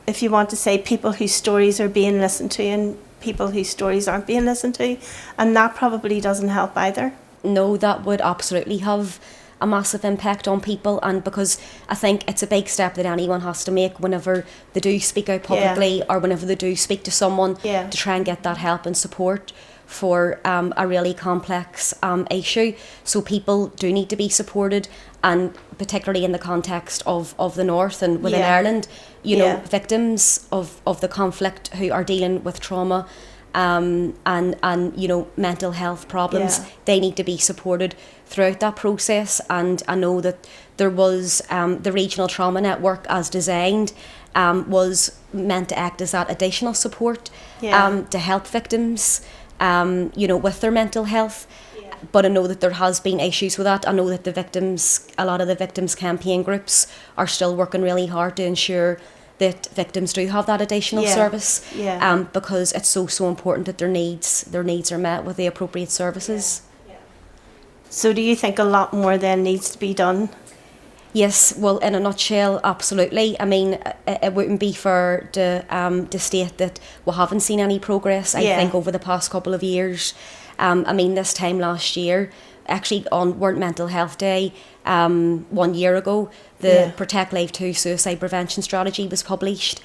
if you want to say, people whose stories are being listened to and people whose stories aren't being listened to, and that probably doesn't help either. No, that would absolutely have a massive impact on people, and because I think it's a big step that anyone has to make whenever they do speak out publicly or whenever they do speak to someone to try and get that help and support for a really complex issue. So people do need to be supported, and particularly in the context of the North and within Ireland, you know, victims of the conflict who are dealing with trauma and you know, mental health problems, they need to be supported throughout that process. And I know that there was the regional trauma network as designed was meant to act as that additional support to help victims you know, with their mental health. But I know that there has been issues with that. I know that a lot of the victims campaign groups are still working really hard to ensure that victims do have that additional service, because it's so important that their needs are met with the appropriate services. So do you think a lot more then needs to be done? Yes, well, in a nutshell, absolutely. I mean, it wouldn't be fair to state that we haven't seen any progress, I think, over the past couple of years. I mean, this time last year, actually on World Mental Health Day, 1 year ago, the Protect Life 2 suicide prevention strategy was published.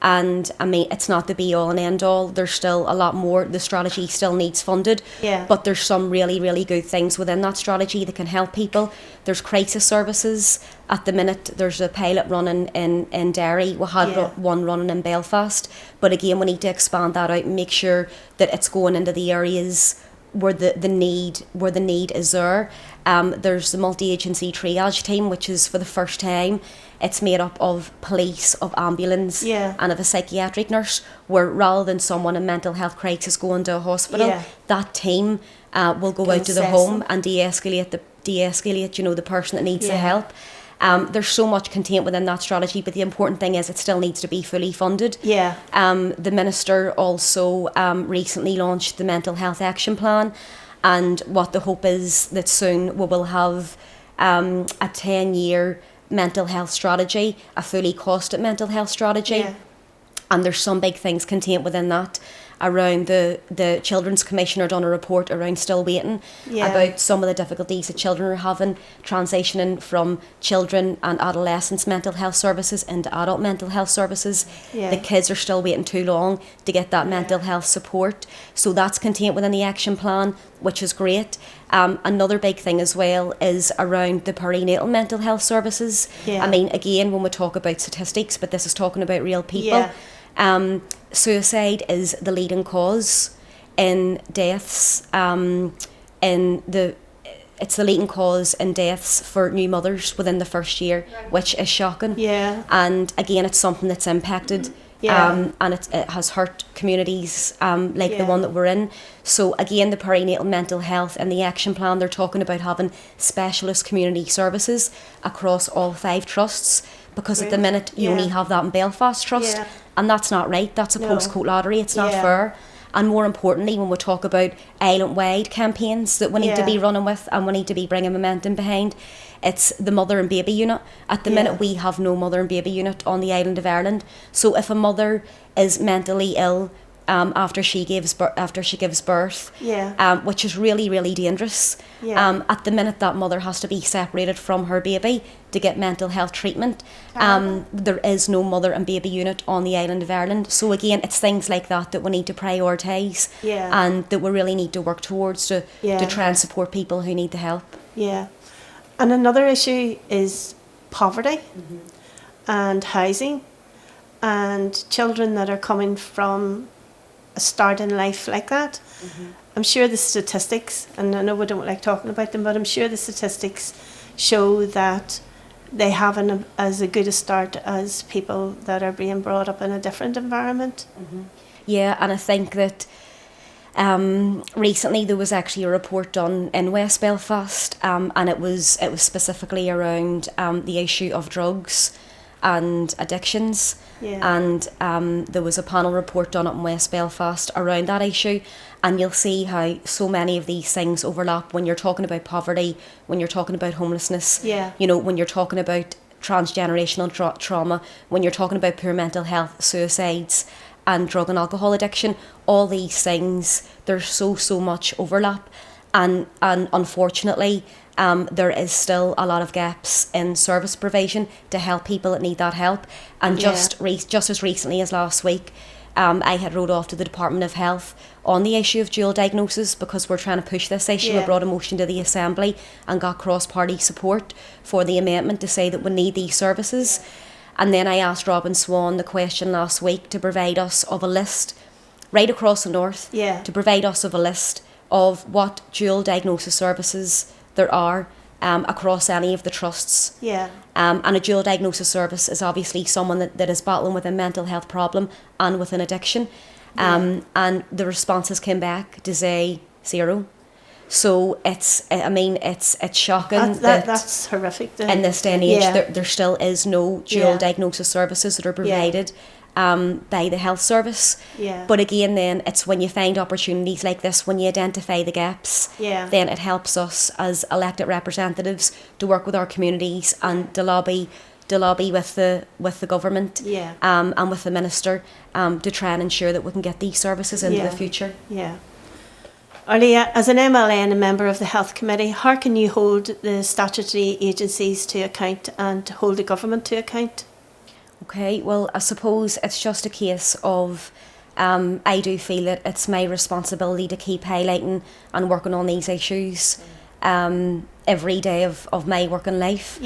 And I mean, it's not the be all and end all. There's still a lot more. The strategy still needs funded. But there's some really, really good things within that strategy that can help people. There's crisis services. At the minute, there's a pilot running in Derry. We had one running in Belfast. But again, we need to expand that out and make sure that it's going into the areas where the need is there. There's the multi-agency triage team, which is for the first time. It's made up of police, of ambulance, and of a psychiatric nurse, where rather than someone in mental health crisis going to a hospital, that team will go out to the home and de-escalate, you know, the person that needs the help. There's so much contained within that strategy, but the important thing is it still needs to be fully funded. The Minister also recently launched the Mental Health Action Plan, and what the hope is that soon we will have a 10-year mental health strategy, a fully costed mental health strategy. And there's some big things contained within that. around the Children's Commissioner done a report around Still Waiting about some of the difficulties that children are having transitioning from children and adolescents mental health services into adult mental health services. The kids are still waiting too long to get that mental health support. So that's contained within the action plan, which is great. Another big thing as well is around the perinatal mental health services. I mean, again, when we talk about statistics, but this is talking about real people. Suicide is the leading cause in deaths. It's the leading cause in deaths for new mothers within the first year, which is shocking. And again, it's something that's impacted. And it has hurt communities like the one that we're in. So again, the perinatal mental health and the action plan, they're talking about having specialist community services across all 5 trusts, because at the minute you only have that in Belfast Trust, and that's not right. That's a postcode lottery. It's not fair. And more importantly, when we talk about island-wide campaigns that we need to be running with and we need to be bringing momentum behind, it's the mother and baby unit. At the minute, we have no mother and baby unit on the island of Ireland. So if a mother is mentally ill after she gives birth, which is really, really dangerous, at the minute that mother has to be separated from her baby to get mental health treatment. There is no mother and baby unit on the island of Ireland. So again, it's things like that we need to prioritise and that we really need to work towards to try and support people who need the help. And another issue is poverty and housing, and children that are coming from a start in life like that. I'm sure the statistics, and I know we don't like talking about them, but I'm sure the statistics show that they haven't as a good a start as people that are being brought up in a different environment. Yeah, and I think that recently there was actually a report done in West Belfast, and it was specifically around the issue of drugs and addictions. And there was a panel report done up in West Belfast around that issue, and you'll see how so many of these things overlap when you're talking about poverty, when you're talking about homelessness, you know, when you're talking about transgenerational trauma, when you're talking about poor mental health, suicides and drug and alcohol addiction. All these things, there's so much overlap, and unfortunately there is still a lot of gaps in service provision to help people that need that help. And just as recently as last week, I had wrote off to the Department of Health on the issue of dual diagnosis, because we're trying to push this issue. I brought a motion to the Assembly and got cross-party support for the amendment to say that we need these services. And then I asked Robin Swan the question last week to provide us of a list right across the north, to provide us of a list of what dual diagnosis services there are across any of the trusts. And a dual diagnosis service is obviously someone that is battling with a mental health problem and with an addiction. And the responses came back to say 0. So it's shocking that's horrific. In this day and age, there still is no dual diagnosis services that are provided by the health service. But again, then it's when you find opportunities like this, when you identify the gaps, then it helps us as elected representatives to work with our communities and to lobby with the government and with the minister to try and ensure that we can get these services into the future. Orlia, as an MLA and a member of the Health Committee, how can you hold the statutory agencies to account and hold the government to account? Okay, well, I suppose it's just a case of I do feel that it's my responsibility to keep highlighting and working on these issues every day of my working life.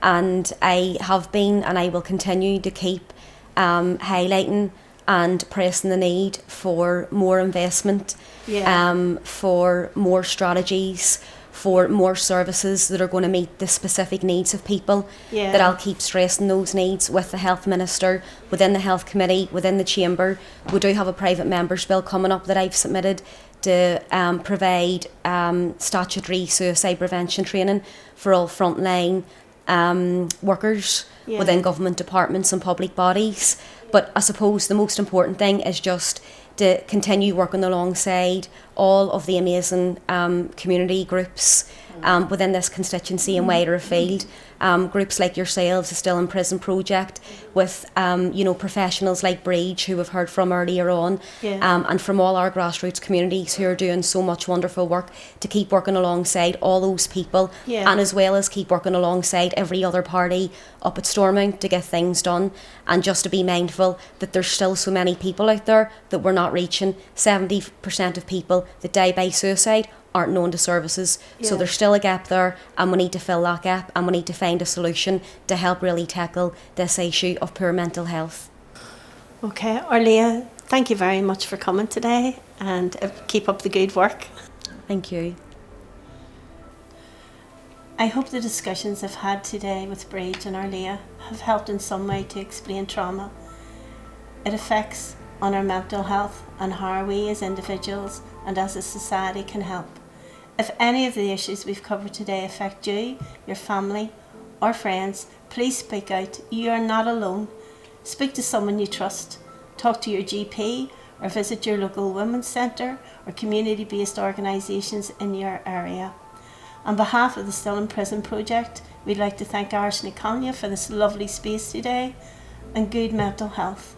And I have been, and I will continue to keep highlighting and pressing the need for more investment, for more strategies, for more services that are going to meet the specific needs of people. That I'll keep stressing those needs with the Health Minister, within the Health Committee, within the Chamber. We do have a private members bill coming up that I've submitted to provide statutory suicide prevention training for all frontline workers within government departments and public bodies. But I suppose the most important thing is just to continue working alongside all of the amazing community groups within this constituency and wider afield. Groups like yourselves, the Still Imprisoned Project, with professionals like Breach, who we've heard from earlier on, and from all our grassroots communities who are doing so much wonderful work to keep working alongside all those people, and as well as keep working alongside every other party up at Stormont to get things done, and just to be mindful that there's still so many people out there that we're not reaching. 70% of people that die by suicide aren't known to services, so there's still a gap there, and we need to fill that gap, and we need to find a solution to help really tackle this issue of poor mental health. Okay, Orlia, thank you very much for coming today, and keep up the good work. Thank you. I hope the discussions I've had today with Breach and Orlia have helped in some way to explain trauma, its effects on our mental health, and how we as individuals and as a society can help. If any of the issues we've covered today affect you, your family or friends, please speak out. You are not alone. Speak to someone you trust. Talk to your GP or visit your local women's centre or community-based organisations in your area. On behalf of the Still Imprisoned Project, we'd like to thank Irish Niconia for this lovely space today, and good mental health.